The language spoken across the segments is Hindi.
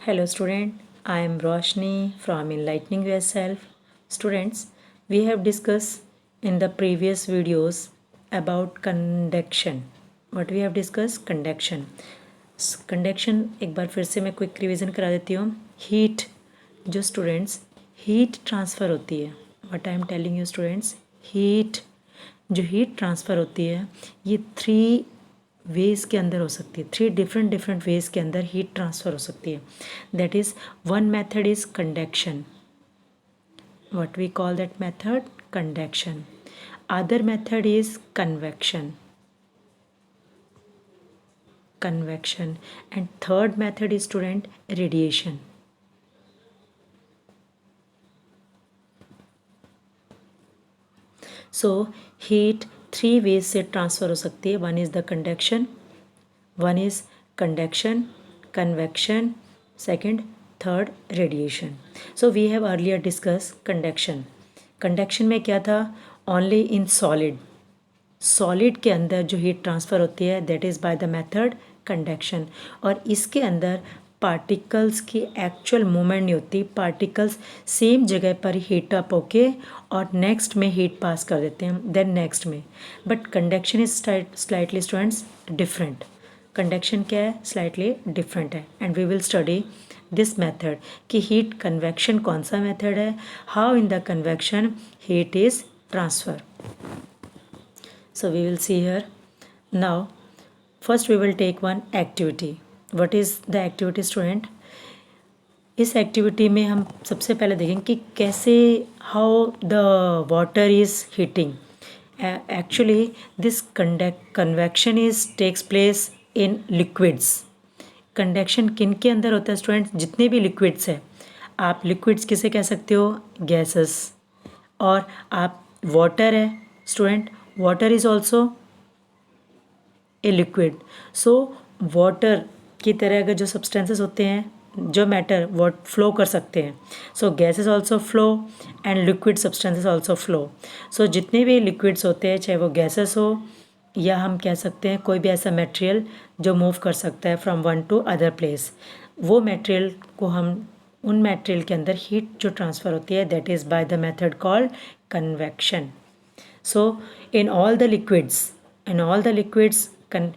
Hello student, I am Roshni from Enlightening Yourself. Students, we have discussed in the previous videos about conduction. What we have discussed? Conduction. Conduction एक बार फिर से मैं क्विक रिवीजन करा देती हूँ. हीट जो स्टूडेंट्स हीट ट्रांसफ़र होती है. What I am telling you students, heat जो हीट ट्रांसफ़र होती है ये 3 वेज के अंदर हो सकती है. 3 डिफरेंट वेज के अंदर हीट ट्रांसफ़र हो सकती है. That is one method is conduction. What we call that method? Conduction. Other method is convection. And third method is student radiation. So heat 3 ways से ट्रांसफ़र हो सकती है. One is the conduction, one is convection, second, third radiation. So we have earlier discussed conduction. Conduction में क्या था? Only in solid के अंदर जो हीट ट्रांसफ़र होती है that is by the method conduction. और इसके अंदर पार्टिकल्स की एक्चुअल मूवमेंट नहीं होती. पार्टिकल्स सेम जगह पर हीट अप होके और नेक्स्ट में हीट पास कर देते हैं देन नेक्स्ट में. But conduction is slightly students different. Conduction क्या है? स्लाइटली डिफरेंट है. And we will study this method कि हीट कन्वेक्शन कौन सा मेथड है, how in the convection heat is transfer. So we will see here. Now first we will take one activity. What is the activity student? इस एक्टिविटी में हम सबसे पहले देखेंगे कि कैसे how the water is heating. Actually this convection is takes place in liquids. Conduction किन के अंदर होता है स्टूडेंट? जितने भी लिक्विड्स हैं. आप लिक्विड्स किसे कह सकते हो? गैसेस. और आप वाटर है student, water is also a liquid. So water की तरह अगर जो सब्सटेंसेस होते हैं, जो मैटर वो फ्लो कर सकते हैं. So gases also flow and liquid substances also flow. So जितने भी लिक्विड्स होते हैं, चाहे वो गैसेस हो या हम कह सकते हैं कोई भी ऐसा मटेरियल जो मूव कर सकता है from one two other place, वो मटेरियल को हम उन मटेरियल के अंदर हीट जो ट्रांसफ़र होती है that is by the method called convection. So in all the liquids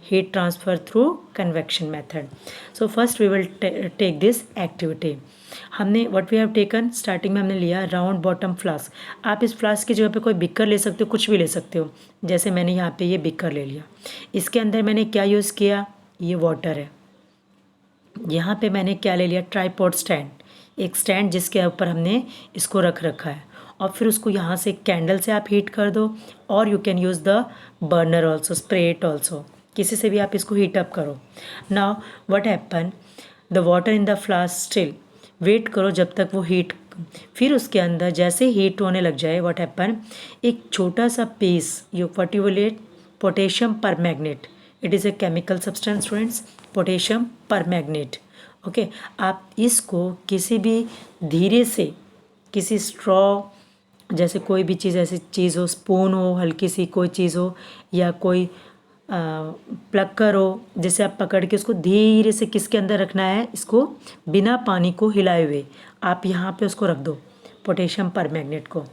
heat transfer through convection method. So first we will take this activity. हमने what we have taken starting में हमने लिया राउंड बॉटम फ्लास्क. आप इस फ्लास्क की जगह पे कोई बिकर ले सकते हो, कुछ भी ले सकते हो. जैसे मैंने यहाँ पे ये बिकर ले लिया. इसके अंदर मैंने क्या यूज़ किया? ये वाटर है. यहाँ पे मैंने क्या ले लिया? Tripod stand. एक स्टैंड जिसके ऊपर हमने इसको रख रखा है. और फिर उसको यहाँ से कैंडल से आप हीट कर दो, और you can use the burner also, spray it also. किसी से भी आप इसको हीट अप करो. Now what happen, the water in the flask still. Wait करो जब तक वो हीट. फिर उसके अंदर जैसे हीट होने लग जाए व्हाट हैपन, एक छोटा सा piece you particulate potassium permanganate. It is a chemical substance students, potassium permanganate. Okay, आप इसको किसी भी धीरे से किसी स्ट्रॉ जैसे कोई भी चीज़ ऐसी चीज़ हो, स्पून हो, हल्की सी कोई चीज़ हो, या कोई प्लकर हो, जैसे आप पकड़ के उसको धीरे से किसके अंदर रखना है, इसको बिना पानी को हिलाए हुए आप यहाँ पे उसको रख दो पोटेशियम परमैग्नेट को.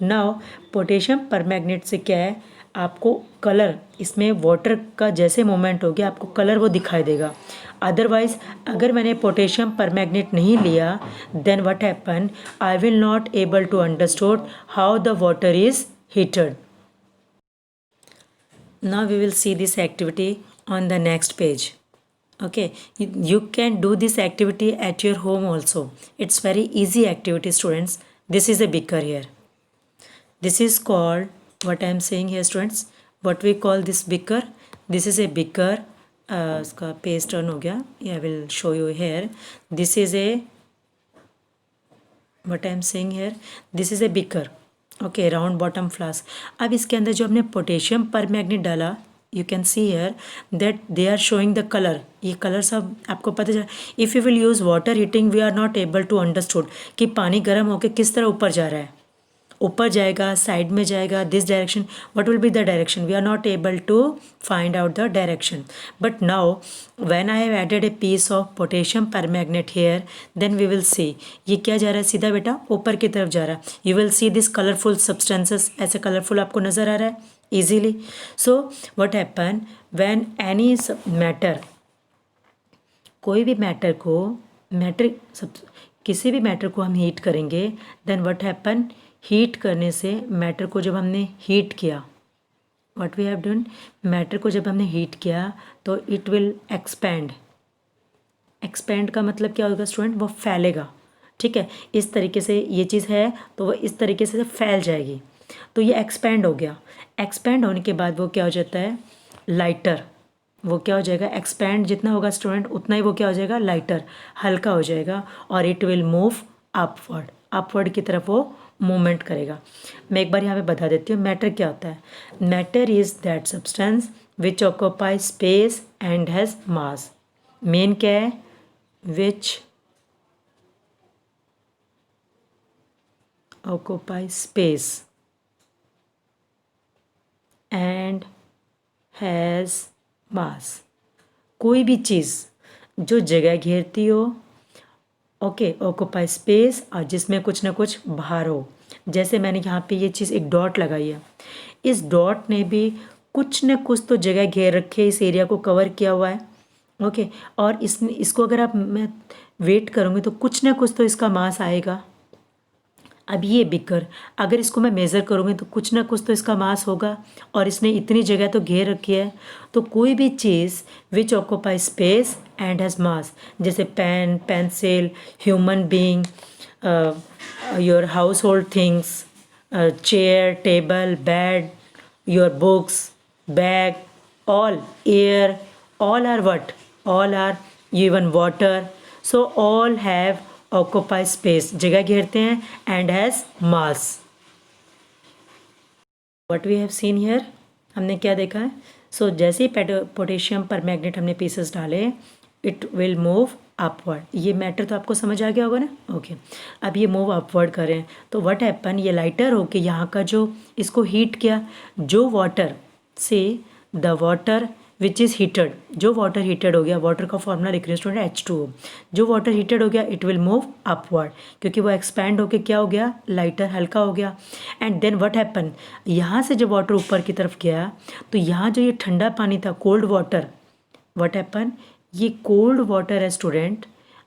नाउ पोटेशियम परमैग्नेट से क्या है, आपको कलर, इसमें वाटर का जैसे मोमेंट हो गया आपको कलर वो दिखाई देगा. अदरवाइज अगर मैंने पोटेशियम परमैग्नेट नहीं लिया then what happen, I will not able to understood how the water is heated. Now we will see this activity on the next page. Okay, you can do this activity at your home also. It's very easy activity students. This is a beaker here. This is called, what I am saying here students, what we call this beaker. This is a beaker. इसका पेज टर्न हो गया. I will show you here. This is a, what I am saying here, this is a beaker. Okay, round bottom flask. अब इसके अंदर जो हमने पोटेशियम परमैग्नेट डाला, you can see here that they are showing the colour. ये कलर सब आपको पता चला. If you will use water heating we are not able to understood कि पानी गर्म होकर किस तरह ऊपर जा रहा है. ऊपर जाएगा, साइड में जाएगा, this direction, what will be the direction? We are not able to find out the direction. But now when I have added a piece of potassium permanganate here, then we will see ये क्या जा रहा है, सीधा बेटा ऊपर की तरफ जा रहा है. You will see this colorful substances, ऐसे कलरफुल आपको नज़र आ रहा है easily. So what happen when any matter, कोई भी मैटर को किसी भी मैटर को हम हीट करेंगे, देन व्हाट हैपन, हीट करने से मैटर को जब हमने हीट किया, what we have done, matter को जब हमने हीट किया तो इट विल एक्सपैंड. एक्सपैंड का मतलब क्या होगा स्टूडेंट, वो फैलेगा. ठीक है, इस तरीके से ये चीज़ है तो वो इस तरीके से फैल जाएगी. तो ये एक्सपैंड हो गया. एक्सपैंड होने के बाद वो क्या हो जाता है, लाइटर. वो क्या हो जाएगा, एक्सपैंड जितना होगा स्टूडेंट उतना ही वो क्या हो जाएगा, लाइटर, हल्का हो जाएगा. और it will move upward, upward की तरफ वो मूवमेंट करेगा. मैं एक बार यहाँ पे बता देती हूँ मैटर क्या होता है. Matter is that substance which occupy space and has mass. Main क्या है, विच ऑक्यूपाई स्पेस एंड हैज़ मास. कोई भी चीज़ जो जगह घेरती हो, ओके, ऑक्यूपाई स्पेस, और जिसमें कुछ ना कुछ भार हो. जैसे मैंने यहाँ पे ये चीज़ एक डॉट लगाई है, इस डॉट ने भी कुछ न कुछ तो जगह घेर रखी है, इस एरिया को कवर किया हुआ है. ओके, और इसको अगर आप मैं वेट करूँगी तो कुछ ना कुछ तो इसका मास आएगा. अब ये बिकर, अगर इसको मैं मेज़र करूँगी तो कुछ ना कुछ तो इसका मास होगा, और इसने इतनी जगह तो घेर रखी है. तो कोई भी चीज़ which occupy space and has mass, जैसे pen, pencil, human being, your household things, chair, table, bed, your books, bag, all, air, all are what, all are, even water, so all have occupy space, जगह घेरते हैं, and has mass. what we have seen here, हमने क्या देखा है, so जैसे ही पोटेशियम पर मैग्नेट हमने पीसेस डाले, इट विल मूव अपवर्ड. ये मैटर तो आपको समझ आ गया होगा ना. ओके, अब ये मूव अपवर्ड करें तो व्हाट हैपन, ये लाइटर हो के यहाँ का जो इसको हीट किया, जो वाटर से the water which is heated, जो वाटर हीटेड हो गया, वाटर का फॉर्मूला लिख रहे हैं स्टूडेंट H2O. जो वाटर हीटेड हो गया इट विल मूव अपवर्ड, क्योंकि वो एक्सपैंड होके क्या हो गया, लाइटर, हल्का हो गया. एंड देन व्हाट हैपन, यहाँ से जब वाटर ऊपर की तरफ गया तो यहाँ जो ये ठंडा पानी था, कोल्ड वाटर, व्हाट हैपन, ये कोल्ड वाटर है स्टूडेंट.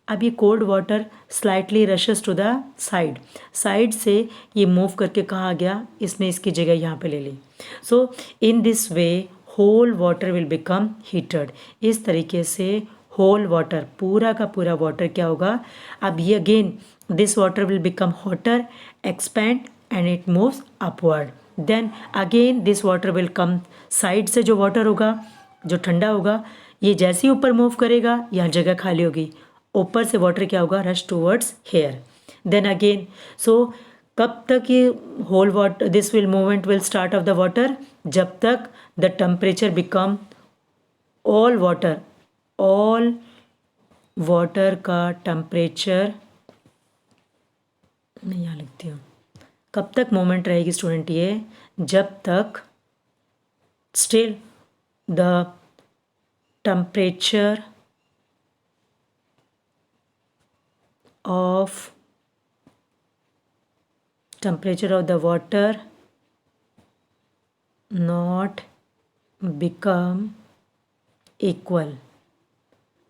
अब ये cold water slightly rushes to the side, side से ये मूव करके कहाँ गया, इसने इसकी जगह यहाँ पे ले ली. So in this way whole water will become heated. इस तरीके से होल वाटर, पूरा का पूरा वाटर क्या होगा, अब ये again this water will become hotter, expand and it moves upward. Then again this water will come, side से जो वाटर होगा, जो ठंडा होगा, ये जैसे ही ऊपर मूव करेगा यहाँ जगह खाली होगी, ऊपर से वाटर क्या होगा, rush towards here. Then again, so कब तक ये whole water, this will movement will start of the water, जब तक the temperature become, all water का टेम्परेचर, मैं यहाँ लिखती हूँ, कब तक मूवमेंट रहेगी स्टूडेंट, ये जब तक still the temperature of the water not become equal.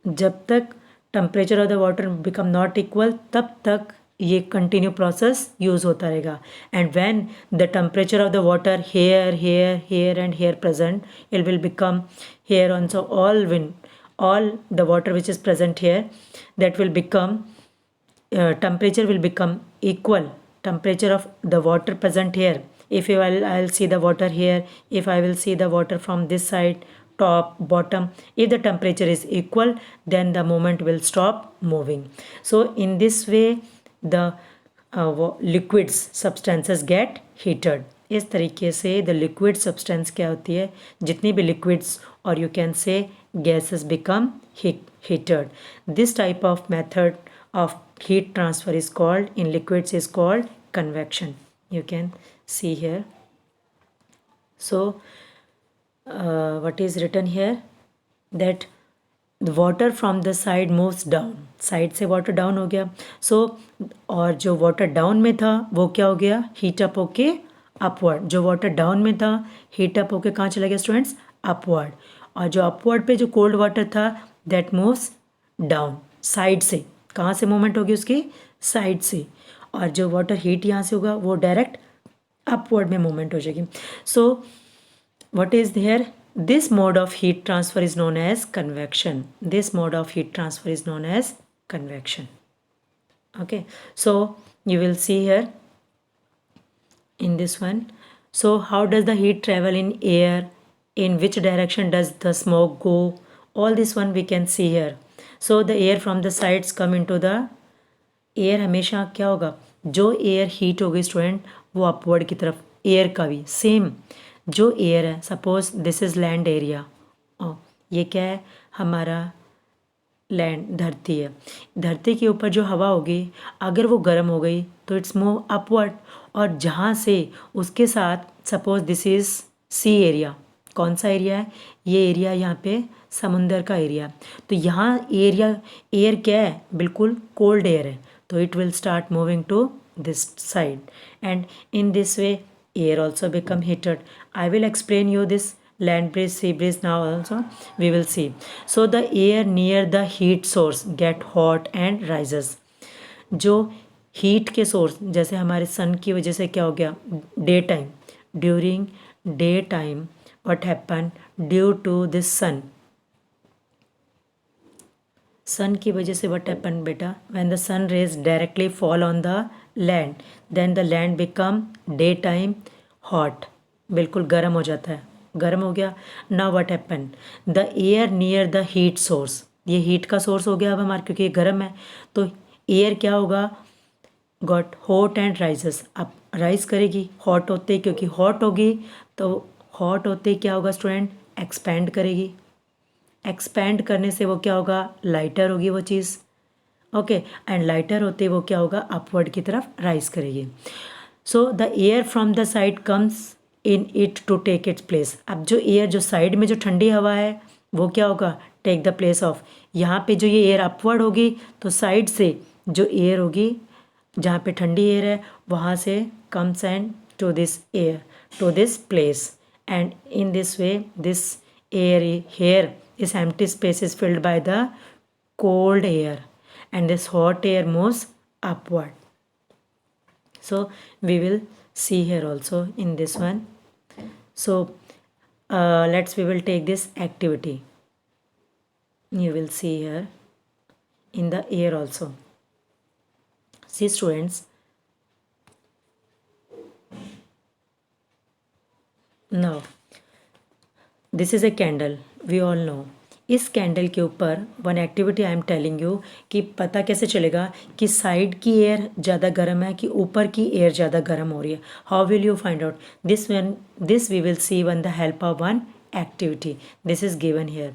जब तक temperature of the water become not equal, तब तक ये कंटिन्यू प्रोसेस यूज़ होता रहेगा. And when the temperature of the water here and here present, it will become here also, all the water which is present here, that will become, temperature will become equal, temperature of the water present here. If I'll see the water here, if I will see the water from this side, top, bottom, if the temperature is equal, then the movement will stop moving. So in this way the liquids substances get heated. इस तरीके से द लिक्विड सब्सटेंस क्या होती है, जितनी भी लिक्विड्स और you can say gases become heated. This type of method of heat transfer is called, in liquids is called convection. You can see here. So what is written here, that the water from the side moves down, side से वाटर डाउन हो गया. सो और जो वाटर डाउन में था वो क्या हो गया, हीट अप होके अपवर्ड. जो वाटर डाउन में था हीट अप होके कहाँ चला गया स्टूडेंट्स, अपवर्ड. और जो अपवर्ड पे जो कोल्ड वाटर था दैट मूव्स डाउन, साइड से. कहाँ से मूवमेंट होगी उसकी, साइड से. और जो वाटर हीट यहाँ से होगा वो डायरेक्ट अपवर्ड में मूवमेंट हो जाएगी. सो what is there, this mode of heat transfer is known as convection. This mode of heat transfer is known as convection. Okay, so you will see here in this one. So how does the heat travel in air, in which direction does the smoke go, all this one we can see here. So the air from the sides come into the air. हमेशा क्या होगा, जो एयर हीट होगी स्टूडेंट वो अपवर्ड की तरफ. एयर का भी सेम, जो एयर है, suppose this is land area, ये क्या है हमारा लैंड, धरती है. धरती के ऊपर जो हवा होगी अगर वो गर्म हो गई तो इट्स मूव अपवर्ड. और जहाँ से उसके साथ suppose this is sea area. कौन सा एरिया है, ये एरिया यहाँ पे समुंदर का एरिया. तो यहाँ एरिया एयर क्या है, बिल्कुल कोल्ड एयर है. तो it will start moving to this side, and in this way air also become heated. I will explain you this land breeze, sea breeze now also we will see. So the air near the heat source get hot and rises. जो हीट के सोर्स, जैसे हमारे सन की वजह से क्या हो गया, day time, during day time what happen due to this sun. Sun की वजह से व्हाट हैपन बेटा, when the sun rays directly fall on the land then the land become day time hot, बिल्कुल गर्म हो जाता है. गर्म हो गया. Now what happen, the air near the heat source, ये हीट का सोर्स हो गया अब हमारा, क्योंकि ये गर्म है. तो एयर क्या होगा, गॉट हॉट एंड राइजेस, अब राइज करेगी हॉट होते, क्योंकि हॉट होगी तो हॉट होते क्या होगा स्टूडेंट, एक्सपैंड करेगी. एक्सपैंड करने से वो क्या होगा, लाइटर होगी वो चीज़. ओके, एंड लाइटर होते वो क्या होगा, अपवर्ड की तरफ राइज करेगी. So the air from the side comes in it to take its place. अब जो एयर जो साइड में जो ठंडी हवा है वो क्या होगा, टेक द प्लेस ऑफ. यहाँ पे जो ये एयर अपवर्ड होगी तो साइड से जो एयर होगी जहाँ पे ठंडी एयर है वहाँ से comes and to this air, to this place. And in this way this air here, this empty space is filled by the cold air and this hot air moves upward. So we will see here also in this one. So we will take this activity. You will see here in the air also. See students, now this is a candle, we all know. इस कैंडल के ऊपर one activity I am telling you कि पता कैसे चलेगा कि साइड की एयर ज़्यादा गर्म है कि ऊपर की एयर ज़्यादा गर्म हो रही है. How will you find out this we will see one the help of one activity. This is given here.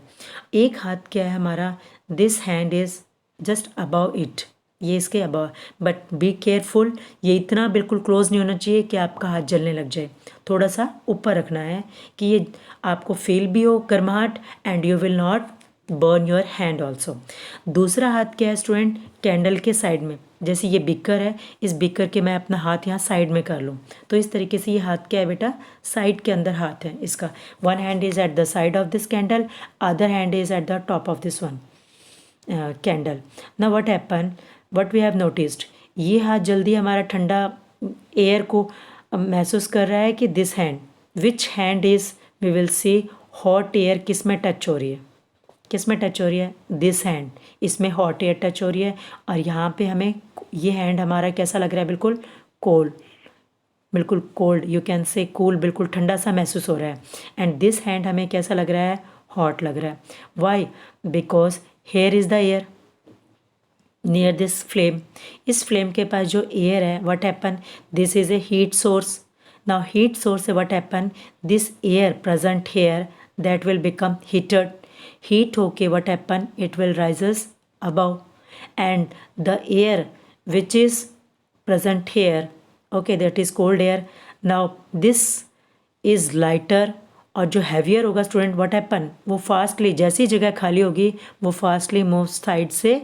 एक हाथ क्या है हमारा, this hand is just above it, ये इसके अबव, बट बी केयरफुल, ये इतना बिल्कुल क्लोज नहीं होना चाहिए कि आपका हाथ जलने लग जाए. थोड़ा सा ऊपर रखना है कि ये आपको फील भी हो गर्माहट and you will not burn your hand also. दूसरा हाथ क्या है स्टूडेंट, कैंडल के साइड में, जैसे ये बिकर है, इस बिकर के मैं अपना हाथ यहाँ साइड में कर लूँ तो इस तरीके से ये हाथ क्या है बेटा, साइड के अंदर हाथ है इसका. One hand is at the side of this candle, other hand is at the top of this one candle. Now what happen, what we have noticed, ये हाथ जल्दी हमारा ठंडा एयर को महसूस कर रहा है कि this hand, which hand is, we will see hot air किस में टच हो रही है, किस में टच हो रही है, दिस हैंड, इसमें हॉट एयर टच हो रही है. और यहाँ पे हमें ये हैंड हमारा कैसा लग रहा है, बिल्कुल कोल्ड, बिल्कुल cold, you can say cool, बिल्कुल ठंडा सा महसूस हो रहा है. एंड दिस हैंड हमें कैसा लग रहा है, हॉट लग रहा है. Why, because here is the air near this flame. इस फ्लेम के पास जो एयर है, what happen, this is a heat source. Now heat source से what happen, this air present here that will become heated. Heat होके what happen, it will rises above, and the air which is present here okay, that is cold air. Now this is lighter, और जो हैवियर होगा स्टूडेंट, व्हाट हैपन, वो फास्टली जैसी जगह खाली होगी वो फास्टली मूव साइड से,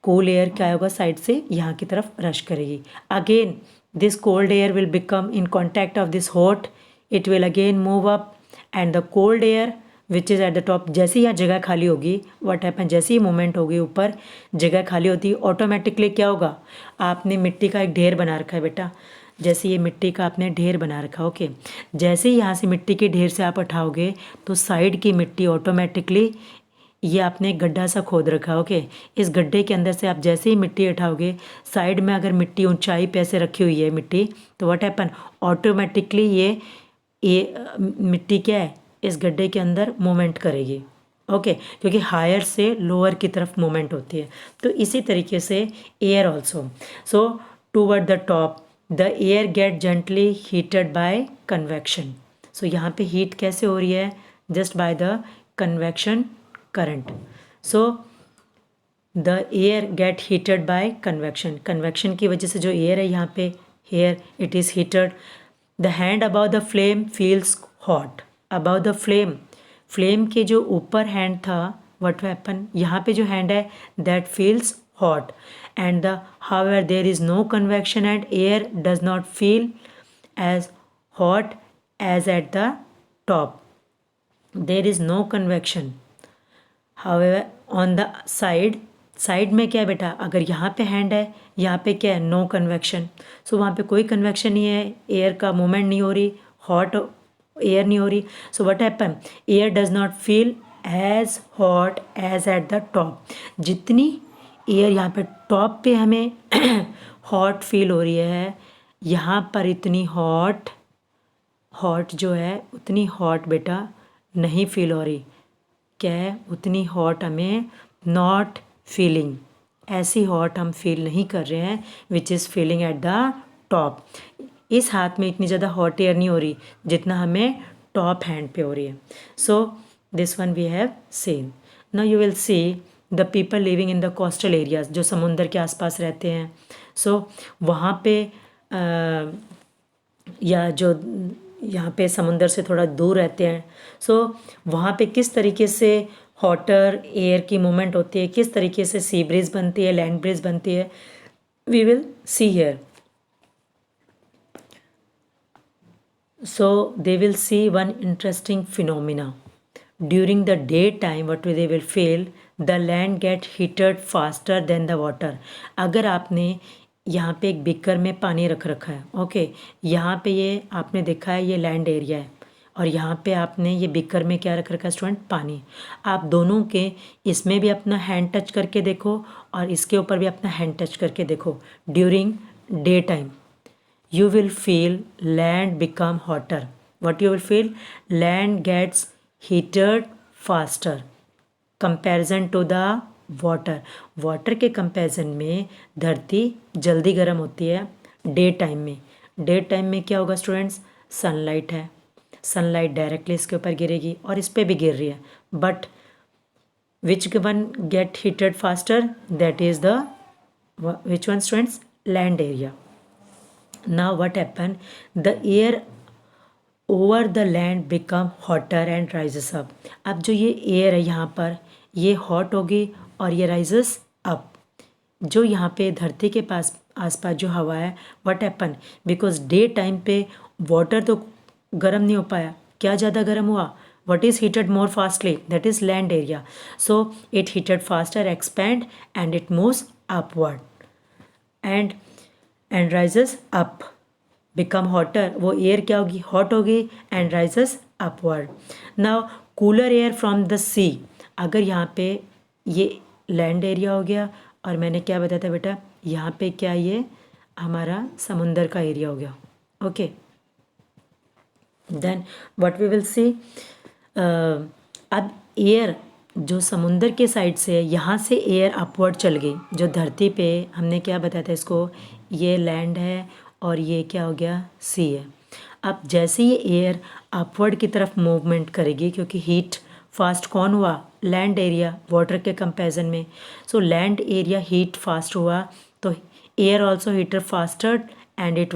कूल एयर क्या होगा साइड से यहाँ की तरफ रश करेगी. Again this cold air will become in contact of this hot, it will again move up, and the cold air which is at the top, जैसे ही यहाँ जगह खाली होगी व्हाट हैपन, जैसे ही मूवमेंट होगी ऊपर जगह खाली होती है ऑटोमेटिकली क्या होगा, आपने मिट्टी का एक ढेर बना रखा है बेटा, जैसे ये मिट्टी का आपने ढेर बना रखा. ओके, जैसे ही यहाँ से मिट्टी के ढेर से आप उठाओगे तो साइड की मिट्टी ऑटोमेटिकली, ये आपने एक गड्ढा सा खोद रखा. ओके, इस गड्ढे के अंदर से आप जैसे ही मिट्टी उठाओगे, साइड में अगर मिट्टी ऊंचाई पे ऐसे रखी हुई है मिट्टी, तो व्हाट हैपन, ऑटोमेटिकली ये मिट्टी क्या है इस गड्ढे के अंदर मूवमेंट करेगी. ओके, क्योंकि हायर से लोअर की तरफ मूवमेंट होती है. तो इसी तरीके से air also, so toward the top the air get gently heated by convection. So यहाँ पे हीट कैसे हो रही है, just by the convection current. So the air get heated by convection, convection की वजह से जो एयर है यहाँ पे, here it is heated. The hand above the flame feels hot, above the flame, flame के जो ऊपर हैंड था व्हाट हैपन, यहाँ पे जो हैंड है that feels hot, and the however there is no convection and air does not feel as hot as at the top. There is no convection. However on the side में क्या है बेटा, अगर यहाँ पे हैंड है यहाँ पे क्या है, नो कन्वेक्शन. सो वहाँ पे कोई कन्वेक्शन नहीं है, एयर का मूवमेंट नहीं हो रही, हॉट एयर नहीं हो रही. So what happen, air does not feel as hot as at the top. जितनी एयर यहाँ पे टॉप पे हमें हॉट फील हो रही है, यहाँ पर इतनी हॉट जो है उतनी हॉट बेटा नहीं फील हो रही. क्या है, उतनी हॉट हमें नॉट फीलिंग, ऐसी हॉट हम फील नहीं कर रहे हैं which is feeling at the top. इस हाथ में इतनी ज़्यादा हॉट एयर नहीं हो रही जितना हमें टॉप हैंड पे हो रही है. So this one we have seen. Now you will see the people living in the coastal areas, जो समुंदर के आसपास रहते हैं. सो वहाँ पे या जो यहाँ पे समुंदर से थोड़ा दूर रहते हैं, सो वहाँ पे किस तरीके से हॉटर एयर की मूवमेंट होती है, किस तरीके से सी ब्रिज बनती है, लैंड ब्रिज बनती है, we will see here. So they will see one interesting phenomena. During the daytime, what they will feel, the land get heated faster than the water. अगर आपने यहाँ पे एक बिकर में पानी रख रखा है, ओके, यहाँ पे ये आपने देखा है ये लैंड एरिया है, और यहाँ पे आपने ये बिकर में क्या रख रखा है स्टूडेंट, पानी. आप दोनों के इसमें भी अपना हैंड टच करके देखो और इसके ऊपर भी अपना हैंड टच करके देखो. During day time you will feel land become hotter. What you will feel? Land gets heated faster comparison to the water. Water के कंपैरिजन में धरती जल्दी गर्म होती है डे टाइम में. डे टाइम में क्या होगा स्टूडेंट्स, सनलाइट है, सनलाइट डायरेक्टली इसके ऊपर गिरेगी और इस पर भी गिर रही है. But which one get heated faster, that is the which one students, land area. Now what happened? The air over the land become hotter and rises up. अब जो ये एयर है यहाँ पर ये हॉट होगी और ये राइजेस अप. जो यहाँ पे धरती के पास आसपास जो हवा है, what happen, because day time पे वाटर तो गर्म नहीं हो पाया, क्या ज़्यादा गर्म हुआ, what is heated more fastly, that is land area. So it heated faster, expand and it moves upward and rises up, become hotter. वो एयर क्या होगी, हॉट होगी and rises upward. Now cooler air from the sea. अगर यहाँ पे ये लैंड एरिया हो गया और मैंने क्या बताया था बेटा, यहाँ पे क्या ये हमारा समुंदर का एरिया हो गया. Okay, then what we will see, अब एयर जो समुंदर के साइड से है यहाँ से एयर अपवर्ड चल गई. जो धरती पे हमने क्या बताया था इसको, ये लैंड है और ये क्या हो गया, सी है. अब जैसे ये एयर अपवर्ड की तरफ मूवमेंट करेगी, क्योंकि हीट फास्ट कौन हुआ, लैंड एरिया, वाटर के कंपैरिजन में. So land area heat fast हुआ तो air also heater faster and it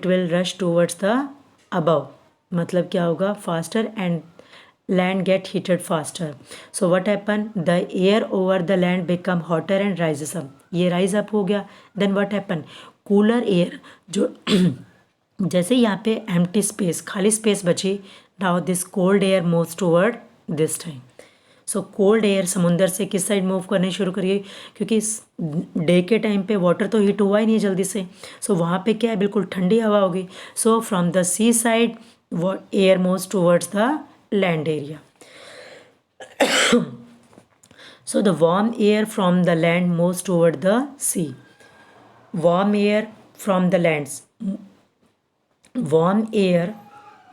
will rush towards the above. मतलब क्या होगा, faster and land get heated faster. So what happen, the air over the land become hotter and rises up. ये rise up हो गया. Then what happen, cooler air जो जैसे यहाँ पे empty space, खाली space बची, now this cold air moves toward this time. So cold air समुंदर से किस साइड मूव करने शुरू करिए, क्योंकि डे के टाइम पे वाटर तो हीट हुआ ही नहीं है जल्दी से. सो वहाँ पे क्या है, बिल्कुल ठंडी हवा होगी. So from the sea side air moves towards the land area. So the warm air from the land moves toward the sea. Warm air from the lands, warm air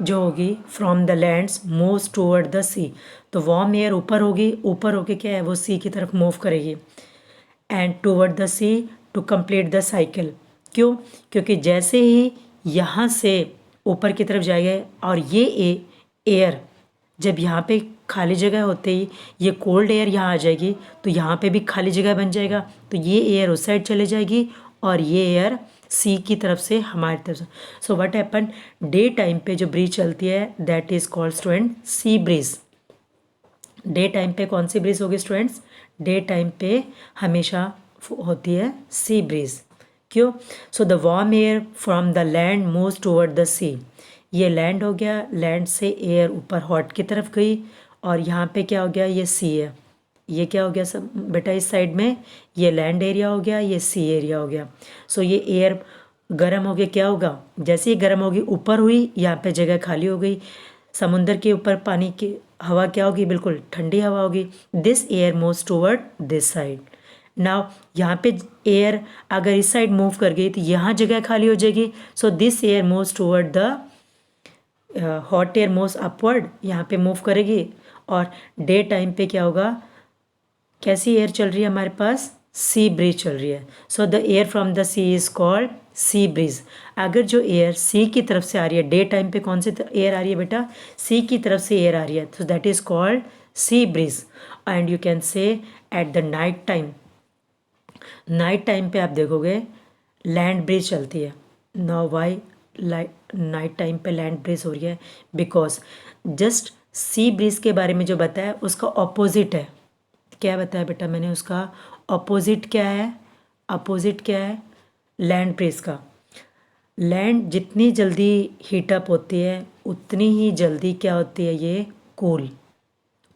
जो होगी from the lands moves toward the sea. तो वार्म एयर ऊपर होगी, ऊपर होके क्या है, वो सी की तरफ मूव करेगी. And toward the sea to complete the cycle. क्यों, क्योंकि जैसे ही यहाँ से ऊपर की तरफ जाएगा और ये एयर जब यहाँ पे खाली जगह होते ही ये कोल्ड एयर यहाँ आ जाएगी, तो यहाँ पे भी खाली जगह बन जाएगा. तो ये एयर उस साइड चले जाएगी और ये एयर सी की तरफ से हमारी तरफ से. So what happen, day time पे जो ब्रीज चलती है that is called student sea breeze. Day time पे कौन सी ब्रीज होगी स्टूडेंट्स, डे टाइम पे हमेशा होती है सी ब्रीज. क्यों, so the warm air from the land moves toward the sea. ये लैंड हो गया, लैंड से एयर ऊपर हॉट की तरफ गई और यहाँ पे क्या हो गया, ये सी है. ये क्या हो गया सब बेटा, इस साइड में ये लैंड एरिया हो गया, ये सी एरिया हो गया. सो ये एयर गर्म हो गया, क्या होगा, जैसे ही गर्म होगी ऊपर हुई, यहाँ पे जगह खाली हो गई. समुंदर के ऊपर पानी की हवा क्या होगी, बिल्कुल ठंडी हवा होगी. This air moves toward this side. Now यहाँ पे एयर अगर इस साइड मूव कर गई तो यहाँ जगह खाली हो जाएगी. So this air moves toward the hot air moves upward, यहाँ पे मूव करेगी. और डे टाइम पे क्या होगा, कैसी एयर चल रही है हमारे पास, सी ब्रीज चल रही है. So the air from the sea is called sea breeze. अगर जो एयर सी की तरफ से आ रही है, डे टाइम पे कौन सी एयर आ रही है बेटा, सी की तरफ से एयर आ रही है, तो that is called sea bridge. And you can say at the night time, night time पे आप देखोगे लैंड ब्रीज चलती है. नाउ वाई नाइट टाइम पे लैंड ब्रीज हो रही है, बिकॉज जस्ट सी ब्रीज के बारे में जो बताया उसका ऑपोजिट है. क्या बताया बेटा मैंने, उसका अपोजिट क्या है, अपोजिट क्या है, लैंड ब्रीज का. लैंड जितनी जल्दी हीटअप होती है उतनी ही जल्दी क्या होती है, ये कूल,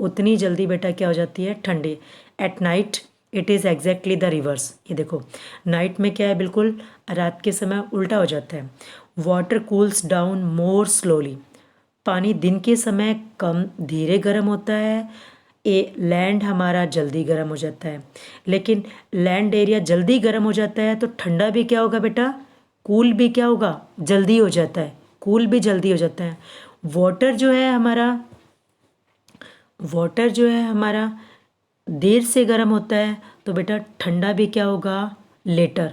उतनी जल्दी बेटा क्या हो जाती है, ठंडी. At night it is exactly the reverse. ये देखो नाइट में क्या है, बिल्कुल रात के समय उल्टा हो जाता है. वाटर कूल्स डाउन मोर स्लोली. पानी दिन के समय कम धीरे गर्म होता है, लैंड हमारा जल्दी गर्म हो जाता है. लेकिन लैंड एरिया जल्दी गर्म हो जाता है तो ठंडा भी क्या होगा बेटा, कूल भी क्या होगा, जल्दी हो जाता है, कूल भी जल्दी हो जाता है. वाटर जो है हमारा, वाटर जो है हमारा देर से गर्म होता है, तो बेटा ठंडा भी क्या होगा, लेटर.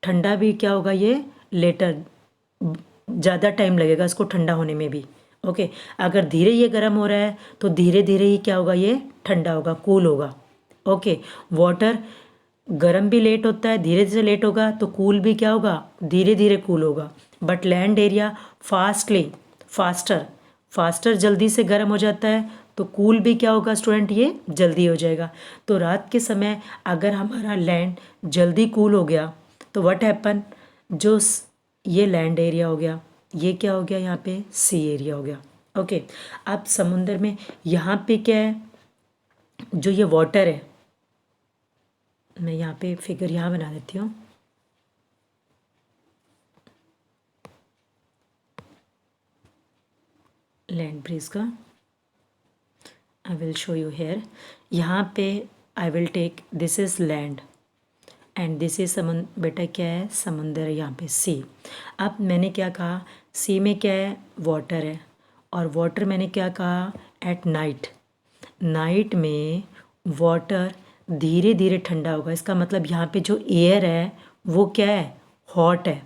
ठंडा भी क्या होगा, ये लेटर, ज़्यादा टाइम लगेगा इसको ठंडा होने में भी. ओके अगर धीरे ये गर्म हो रहा है तो धीरे धीरे ही क्या होगा, ये ठंडा होगा, कूल होगा. ओके वाटर गर्म भी लेट होता है, धीरे धीरे लेट होगा, तो कूल भी क्या होगा, धीरे धीरे कूल होगा. बट लैंड एरिया फास्टर जल्दी से गर्म हो जाता है, तो कूल भी क्या होगा स्टूडेंट, ये जल्दी हो जाएगा. तो रात के समय अगर हमारा लैंड जल्दी कूल हो गया तो व्हाट हैपन, जो ये लैंड एरिया हो गया, ये क्या हो गया, यहाँ पे सी एरिया हो गया. ओके अब समुंदर में यहाँ पे क्या है, जो ये वाटर है, मैं यहाँ पे फिगर यहाँ बना देती हूँ. लैंड ब्रीज का I will show you here. यहाँ पे I will take, this is land and this is बेटा क्या है, समुंदर है, यहाँ पे सी. अब मैंने क्या कहा, सी में क्या है, वाटर है, और वाटर मैंने क्या कहा, एट नाइट में वाटर धीरे धीरे ठंडा होगा. इसका मतलब यहाँ पे जो एयर है वो क्या है, हॉट है.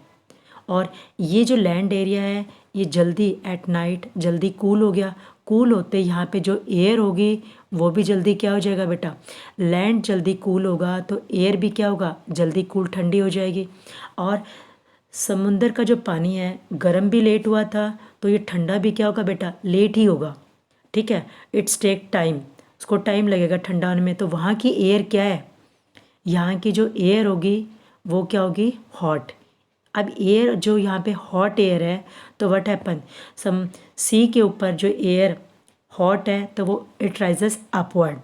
और ये जो लैंड एरिया है ये जल्दी एट नाइट जल्दी कूल हो गया. कूल होते यहाँ पे जो एयर होगी वो भी जल्दी क्या हो जाएगा बेटा, लैंड जल्दी कूल होगा तो एयर भी क्या होगा, जल्दी कूल ठंडी हो जाएगी। और समुंदर का जो पानी है गर्म भी लेट हुआ था तो ये ठंडा भी क्या होगा बेटा, लेट ही होगा। ठीक है, इट्स टेक टाइम, उसको टाइम लगेगा ठंडा होने में। तो वहाँ की एयर क्या है, यहाँ की जो एयर होगी वो क्या होगी, हॉट। अब एयर जो यहाँ पे हॉट एयर है तो व्हाट हैपन, सम सी के ऊपर जो एयर हॉट है तो वो it rises upward,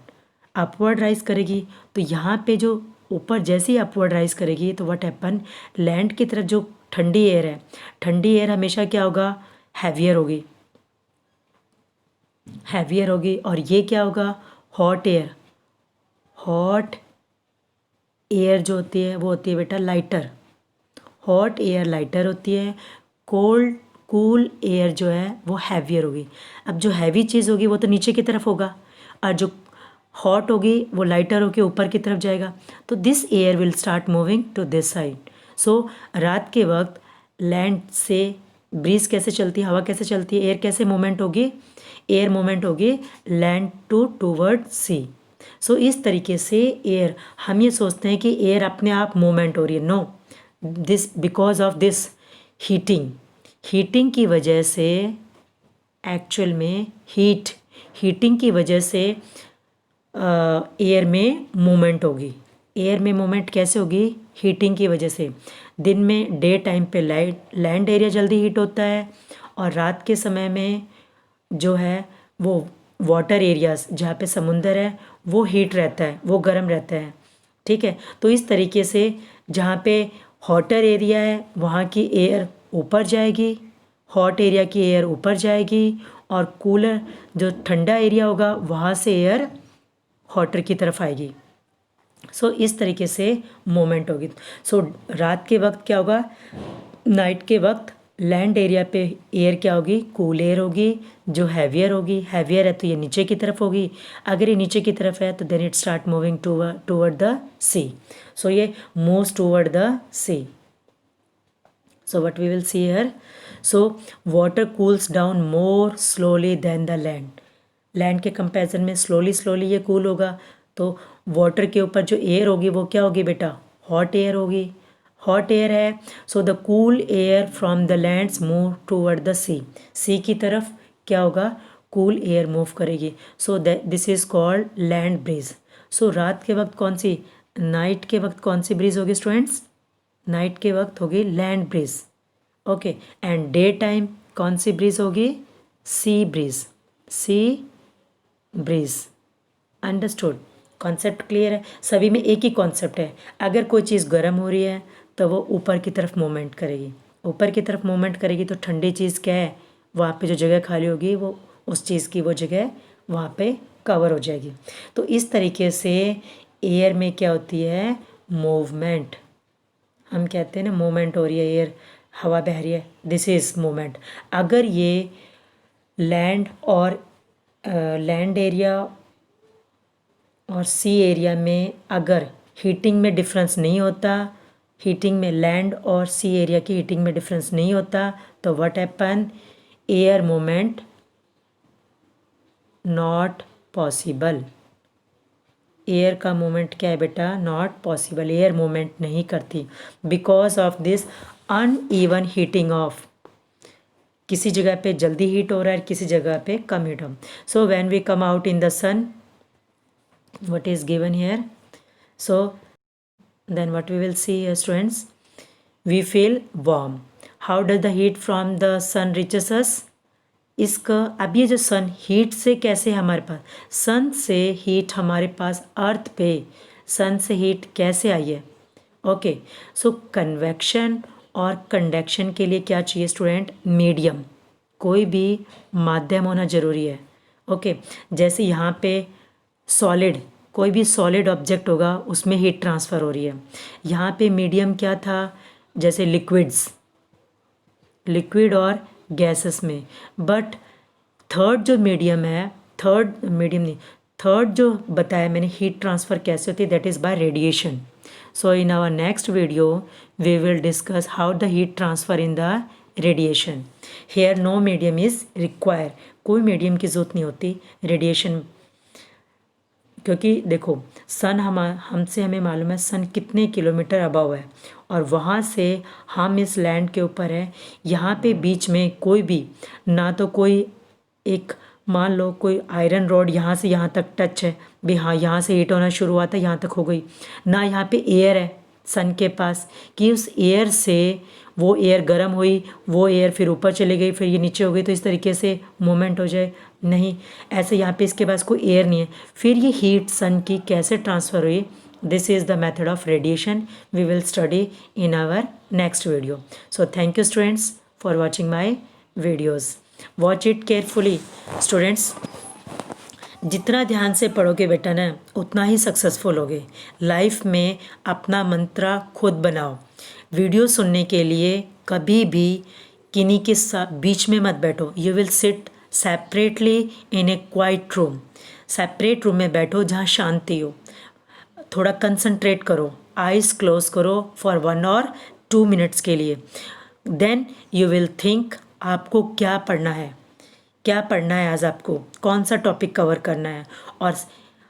upward rise करेगी। तो यहाँ पे जो ऊपर जैसे ही अपवर्ड राइज करेगी तो व्हाट हैपन, लैंड की तरफ जो ठंडी एयर है, ठंडी एयर हमेशा क्या होगा, हैवियर होगी, हैवियर होगी। और ये क्या होगा, हॉट एयर, हॉट एयर जो होती है वो होती है बेटा लाइटर, हॉट एयर लाइटर होती है, कोल्ड कूल एयर जो है वो हैवियर होगी। अब जो हैवी चीज़ होगी वो तो नीचे की तरफ होगा और जो हॉट होगी वो लाइटर होके ऊपर की तरफ जाएगा। तो this air will start moving to this side. So रात के वक्त लैंड से ब्रीज कैसे चलती है, हवा कैसे चलती है, एयर कैसे मूवमेंट होगी, एयर मूवमेंट होगी लैंड टूवर्ड सी। सो इस तरीके से एयर, हम ये सोचते हैं कि एयर अपने आप मूवमेंट हो रही है, no, this because of this heating, heating की वजह से एक्चुअल में हीटिंग की वजह से एयर में मूवमेंट होगी। एयर में मूवमेंट कैसे होगी, हीटिंग की वजह से। दिन में डे टाइम पे लैंड एरिया जल्दी हीट होता है और रात के समय में जो है वो वाटर एरियाज जहाँ पे समुंदर है वो हीट रहता है, वो गर्म रहता है। ठीक है, तो इस तरीके से जहाँ पे हॉटर एरिया है वहाँ की एयर ऊपर जाएगी, हॉट एरिया की एयर ऊपर जाएगी और कूलर जो ठंडा एरिया होगा वहाँ से एयर हॉटर की तरफ आएगी। सो इस तरीके से मूवमेंट होगी। सो रात के वक्त क्या होगा, नाइट के वक्त लैंड एरिया पे एयर क्या होगी, कूल एयर होगी जो हैवियर होगी, हैवियर है तो ये नीचे की तरफ होगी, अगर ये नीचे की तरफ है तो then it start moving toward the sea. So ये moves toward the sea. So what we will see here, so water cools down more slowly than the land, land के कंपैरिजन में स्लोली ये कूल होगा। तो वाटर के ऊपर जो एयर होगी वो क्या होगी बेटा, हॉट एयर होगी, हॉट एयर है। So the cool air from the lands move toward the sea, sea की तरफ क्या होगा, कूल एयर मूव करेगी। So this is called land breeze. So रात के वक्त कौन सी, नाइट के वक्त कौन सी ब्रीज होगी स्टूडेंट्स, नाइट के वक्त होगी land breeze. Okay, and day time कौन सी ब्रीज होगी, sea breeze, sea breeze. Understood, concept clear है, सभी में एक ही कॉन्सेप्ट है। अगर कोई चीज़ गर्म हो रही है तो वो ऊपर की तरफ मूवमेंट करेगी, ऊपर की तरफ मूवमेंट करेगी तो ठंडी चीज़ क्या है, वहाँ पे जो जगह खाली होगी वो उस चीज़ की वो जगह वहाँ पे कवर हो जाएगी। तो इस तरीके से एयर में क्या होती है, मूवमेंट। हम कहते हैं ना मूवमेंट हो रही है, एयर हवा बह रही है, दिस इज़ मूवमेंट। अगर ये लैंड और लैंड एरिया और सी एरिया में अगर हीटिंग में डिफरेंस नहीं होता, हीटिंग में लैंड और सी एरिया की हीटिंग में डिफरेंस नहीं होता तो what happen, air movement not possible. Air का मूवमेंट क्या है बेटा, नॉट पॉसिबल, एयर मूवमेंट नहीं करती because of this uneven heating of, किसी जगह पे जल्दी हीट हो रहा है, किसी जगह पे कम हीट हो। So when we come out in the sun, what is given here, so then what we will see here students, we feel warm. How does the heat from the sun reaches us, इसका अब ये जो सन हीट से कैसे हमारे पास, सन से हीट हमारे पास अर्थ पे, सन से हीट कैसे आई है। ओके, सो कन्वेक्शन और कंडक्शन के लिए क्या चाहिए स्टूडेंट, मीडियम, कोई भी माध्यम होना ज़रूरी है। ओके, जैसे यहाँ पे सॉलिड, कोई भी सॉलिड ऑब्जेक्ट होगा उसमें हीट ट्रांसफ़र हो रही है। यहाँ पे मीडियम क्या था, जैसे लिक्विड्स, लिक्विड और गैसेस में। बट थर्ड जो मीडियम है, थर्ड मीडियम नहीं, थर्ड जो बताया मैंने हीट ट्रांसफ़र कैसे होती है, that is by radiation. So in our next video we will discuss how the heat transfer in the radiation. Here no medium is require, कोई मीडियम की ज़रूरत नहीं होती रेडिएशन क्योंकि देखो सन हमसे हमें मालूम है सन कितने किलोमीटर अबव है, और वहाँ से हम इस लैंड के ऊपर है। यहाँ पे बीच में कोई भी ना तो कोई एक मान लो कोई आयरन रॉड यहाँ से यहाँ तक टच है भी, हाँ यहाँ से हीट होना शुरू हुआ था यहाँ तक हो गई, ना यहाँ पे एयर है सन के पास कि उस एयर से वो एयर गर्म हुई, वो एयर फिर ऊपर चली गई, फिर ये नीचे हो गई, तो इस तरीके से मूवमेंट हो जाए, नहीं। ऐसे यहाँ पे इसके पास कोई एयर नहीं है, फिर ये हीट सन की कैसे ट्रांसफ़र हुई, this is the method of radiation we will study in our next video. So thank you students for watching my videos, watch it carefully. Students जितना ध्यान से पढ़ोगे बेटा ना उतना ही सक्सेसफुल होगे लाइफ में। अपना मंत्रा खुद बनाओ। वीडियो सुनने के लिए कभी भी किन्हीं के बीच में मत बैठो। You will sit separately in A quiet room. Separate room में बैठो जहाँ शांति हो। थोड़ा कंसंट्रेट करो, आइज़ क्लोज करो फॉर 1 और 2 मिनट्स के लिए। देन यू विल थिंक आपको क्या पढ़ना है, क्या पढ़ना है आज, आपको कौन सा टॉपिक कवर करना है। और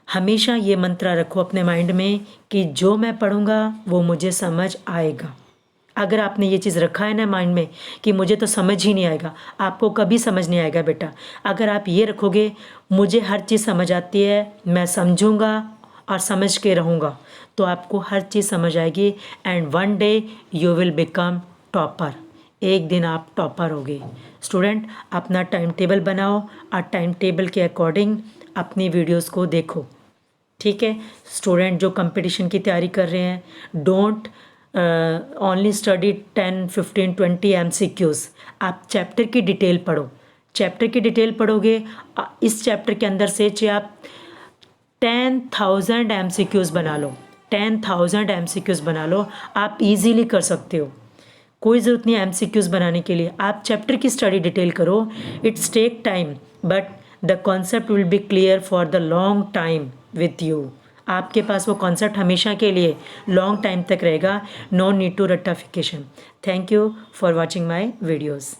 हमेशा ये मंत्र रखो अपने माइंड में कि जो मैं पढ़ूँगा वो मुझे समझ आएगा। अगर आपने ये चीज़ रखा है ना माइंड में कि मुझे तो समझ ही नहीं आएगा, आपको कभी समझ नहीं आएगा बेटा। अगर आप ये रखोगे मुझे हर चीज़ समझ आती है, मैं समझूंगा और समझ के रहूँगा, तो आपको हर चीज़ समझ आएगी and one day you will become topper. एक दिन आप टॉपर होगे। स्टूडेंट अपना टाइम टेबल बनाओ और टाइम टेबल के अकॉर्डिंग अपनी वीडियोस को देखो, ठीक है। स्टूडेंट जो कंपटीशन की तैयारी कर रहे हैं, डोंट ओनली स्टडी 10, 15, 20 MCQs। आप चैप्टर की डिटेल पढ़ो। चैप्टर की डिटेल पढ़ोगे, इस चैप्टर के अंदर से चाहे आप 10,000 MCQs बना लो, 10,000 MCQs बना लो, आप इजीली कर सकते हो। कोई ज़रूरत नहीं है MCQs बनाने के लिए, आप चैप्टर की स्टडी डिटेल करो। It's take time but the concept will be clear for the long time with you. आपके पास वो कॉन्सेप्ट हमेशा के लिए लॉन्ग टाइम तक रहेगा। नो नीड टू रट्टाफिकेशन। Thank you for watching my videos.